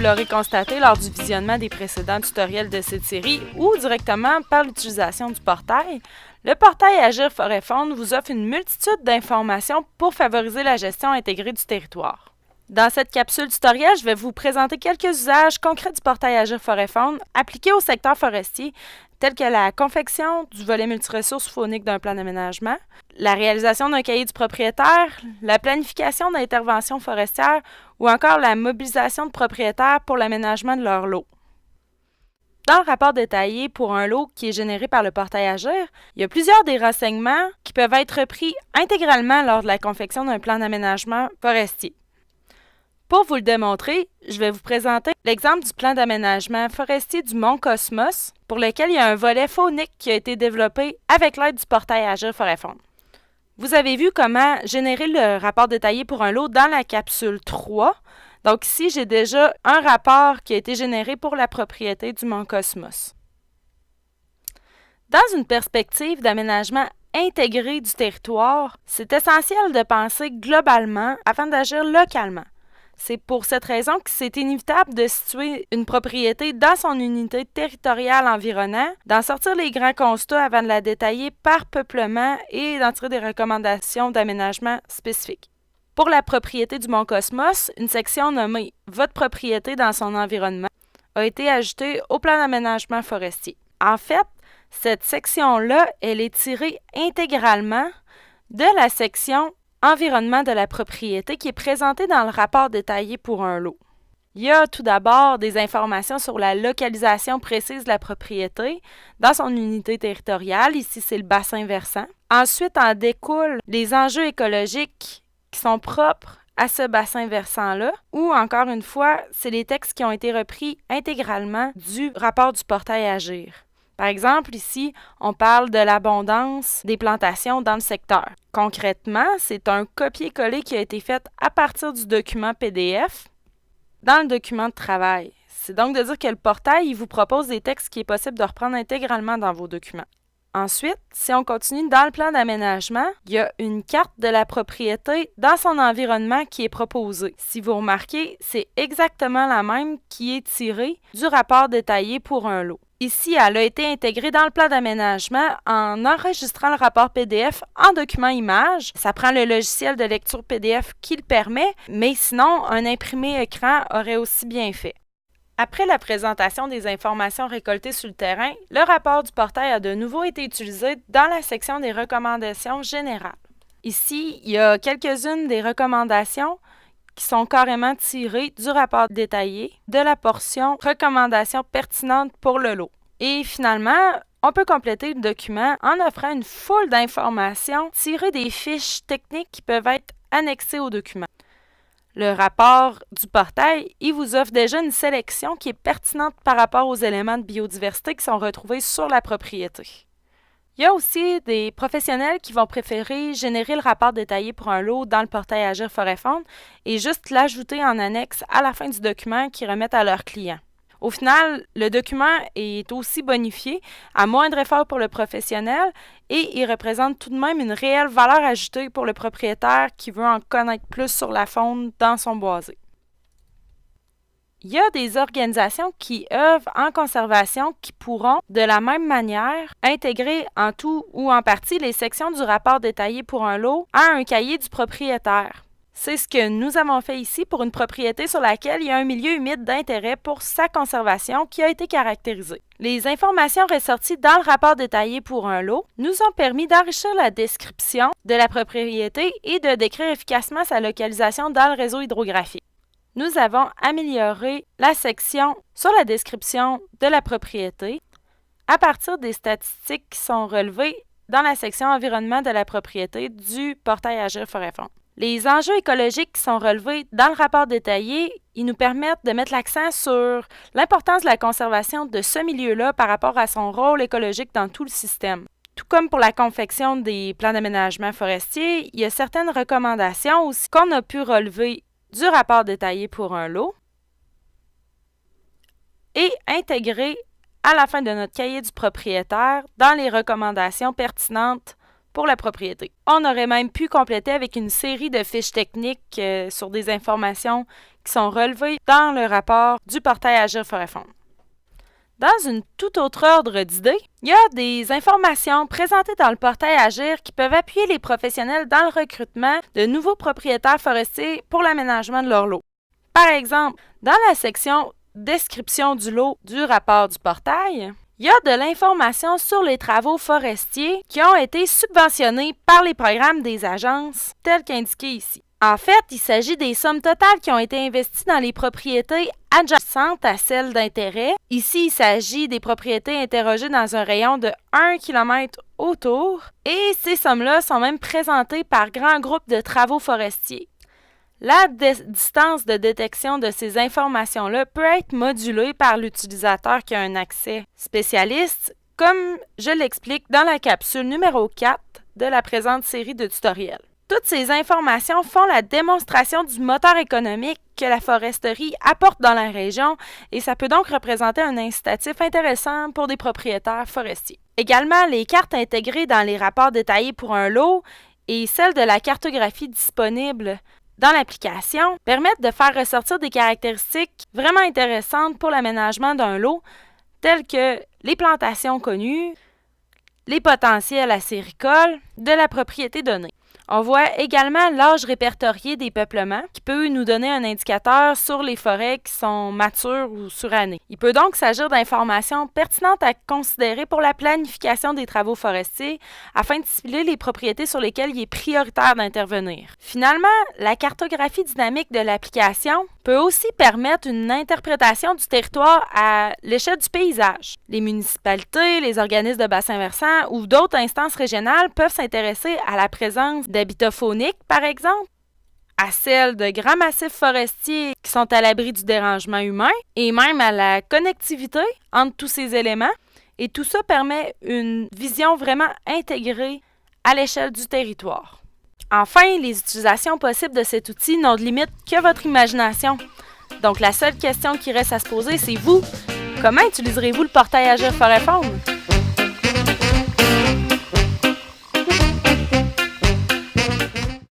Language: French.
l'aurez constaté lors du visionnement des précédents tutoriels de cette série ou directement par l'utilisation du portail, le portail Agir Forêt Faune vous offre une multitude d'informations pour favoriser la gestion intégrée du territoire. Dans cette capsule tutoriel, je vais vous présenter quelques usages concrets du portail Agir Forêt Faune appliqués au secteur forestier, tels que la confection du volet multiressources fauniques d'un plan d'aménagement, la réalisation d'un cahier du propriétaire, la planification d'interventions forestières ou encore la mobilisation de propriétaires pour l'aménagement de leur lot. Dans le rapport détaillé pour un lot qui est généré par le portail Agir, il y a plusieurs des renseignements qui peuvent être repris intégralement lors de la confection d'un plan d'aménagement forestier. Pour vous le démontrer, je vais vous présenter l'exemple du plan d'aménagement forestier du Mont Cosmos, pour lequel il y a un volet faunique qui a été développé avec l'aide du portail Agir Forêt Faune. Vous avez vu comment générer le rapport détaillé pour un lot dans la capsule 3. Donc ici, j'ai déjà un rapport qui a été généré pour la propriété du Mont Cosmos. Dans une perspective d'aménagement intégré du territoire, c'est essentiel de penser globalement avant d'agir localement. C'est pour cette raison que c'est inévitable de situer une propriété dans son unité territoriale environnante, d'en sortir les grands constats avant de la détailler par peuplement et d'en tirer des recommandations d'aménagement spécifiques. Pour la propriété du Mont Cosmos, une section nommée « Votre propriété dans son environnement » a été ajoutée au plan d'aménagement forestier. En fait, cette section-là, elle est tirée intégralement de la section environnement de la propriété qui est présenté dans le rapport détaillé pour un lot. Il y a tout d'abord des informations sur la localisation précise de la propriété dans son unité territoriale. Ici, c'est le bassin versant. Ensuite, en découlent les enjeux écologiques qui sont propres à ce bassin versant-là, ou encore une fois, c'est les textes qui ont été repris intégralement du rapport du portail Agir. Par exemple, ici, on parle de l'abondance des plantations dans le secteur. Concrètement, c'est un copier-coller qui a été fait à partir du document PDF dans le document de travail. C'est donc de dire que le portail il vous propose des textes qui est possible de reprendre intégralement dans vos documents. Ensuite, si on continue dans le plan d'aménagement, il y a une carte de la propriété dans son environnement qui est proposée. Si vous remarquez, c'est exactement la même qui est tirée du rapport détaillé pour un lot. Ici, elle a été intégrée dans le plan d'aménagement en enregistrant le rapport PDF en document image. Ça prend le logiciel de lecture PDF qui le permet, mais sinon, un imprimé écran aurait aussi bien fait. Après la présentation des informations récoltées sur le terrain, le rapport du portail a de nouveau été utilisé dans la section des recommandations générales. Ici, il y a quelques-unes des recommandations qui sont carrément tirées du rapport détaillé de la portion recommandations pertinentes pour le lot. Et finalement, on peut compléter le document en offrant une foule d'informations tirées des fiches techniques qui peuvent être annexées au document. Le rapport du portail, il vous offre déjà une sélection qui est pertinente par rapport aux éléments de biodiversité qui sont retrouvés sur la propriété. Il y a aussi des professionnels qui vont préférer générer le rapport détaillé pour un lot dans le portail Agir Forêt Faune et juste l'ajouter en annexe à la fin du document qu'ils remettent à leurs clients. Au final, le document est aussi bonifié à moindre effort pour le professionnel et il représente tout de même une réelle valeur ajoutée pour le propriétaire qui veut en connaître plus sur la faune dans son boisé. Il y a des organisations qui œuvrent en conservation qui pourront, de la même manière, intégrer en tout ou en partie les sections du rapport détaillé pour un lot à un cahier du propriétaire. C'est ce que nous avons fait ici pour une propriété sur laquelle il y a un milieu humide d'intérêt pour sa conservation qui a été caractérisé. Les informations ressorties dans le rapport détaillé pour un lot nous ont permis d'enrichir la description de la propriété et de décrire efficacement sa localisation dans le réseau hydrographique. Nous avons amélioré la section sur la description de la propriété à partir des statistiques qui sont relevées dans la section environnement de la propriété du portail Agir Forêt Faune. Les enjeux écologiques qui sont relevés dans le rapport détaillé, ils nous permettent de mettre l'accent sur l'importance de la conservation de ce milieu-là par rapport à son rôle écologique dans tout le système. Tout comme pour la confection des plans d'aménagement forestier, il y a certaines recommandations aussi qu'on a pu relever du rapport détaillé pour un lot et intégrer à la fin de notre cahier du propriétaire dans les recommandations pertinentes pour la propriété. On aurait même pu compléter avec une série de fiches techniques sur des informations qui sont relevées dans le rapport du portail Agir Forêt Faune. Dans une toute autre ordre d'idées, il y a des informations présentées dans le portail Agir qui peuvent appuyer les professionnels dans le recrutement de nouveaux propriétaires forestiers pour l'aménagement de leur lot. Par exemple, dans la section Description du lot du rapport du portail, il y a de l'information sur les travaux forestiers qui ont été subventionnés par les programmes des agences, tels qu'indiqués ici. En fait, il s'agit des sommes totales qui ont été investies dans les propriétés adjacentes à celles d'intérêt. Ici, il s'agit des propriétés interrogées dans un rayon de 1 km autour, et ces sommes-là sont même présentées par grands groupes de travaux forestiers. La distance de détection de ces informations-là peut être modulée par l'utilisateur qui a un accès spécialiste, comme je l'explique dans la capsule numéro 4 de la présente série de tutoriels. Toutes ces informations font la démonstration du moteur économique que la foresterie apporte dans la région et ça peut donc représenter un incitatif intéressant pour des propriétaires forestiers. Également, les cartes intégrées dans les rapports détaillés pour un lot et celles de la cartographie disponible dans l'application permettent de faire ressortir des caractéristiques vraiment intéressantes pour l'aménagement d'un lot, telles que les plantations connues, les potentiels acéricoles de la propriété donnée. On voit également l'âge répertorié des peuplements qui peut nous donner un indicateur sur les forêts qui sont matures ou surannées. Il peut donc s'agir d'informations pertinentes à considérer pour la planification des travaux forestiers afin de cibler les propriétés sur lesquelles il est prioritaire d'intervenir. Finalement, la cartographie dynamique de l'application peut aussi permettre une interprétation du territoire à l'échelle du paysage. Les municipalités, les organismes de bassin versant ou d'autres instances régionales peuvent s'intéresser à la présence d'habitats fauniques, par exemple, à celle de grands massifs forestiers qui sont à l'abri du dérangement humain et même à la connectivité entre tous ces éléments. Et tout ça permet une vision vraiment intégrée à l'échelle du territoire. Enfin, les utilisations possibles de cet outil n'ont de limite que votre imagination. Donc, la seule question qui reste à se poser, c'est vous. Comment utiliserez-vous le portail Agir Forêt Faune?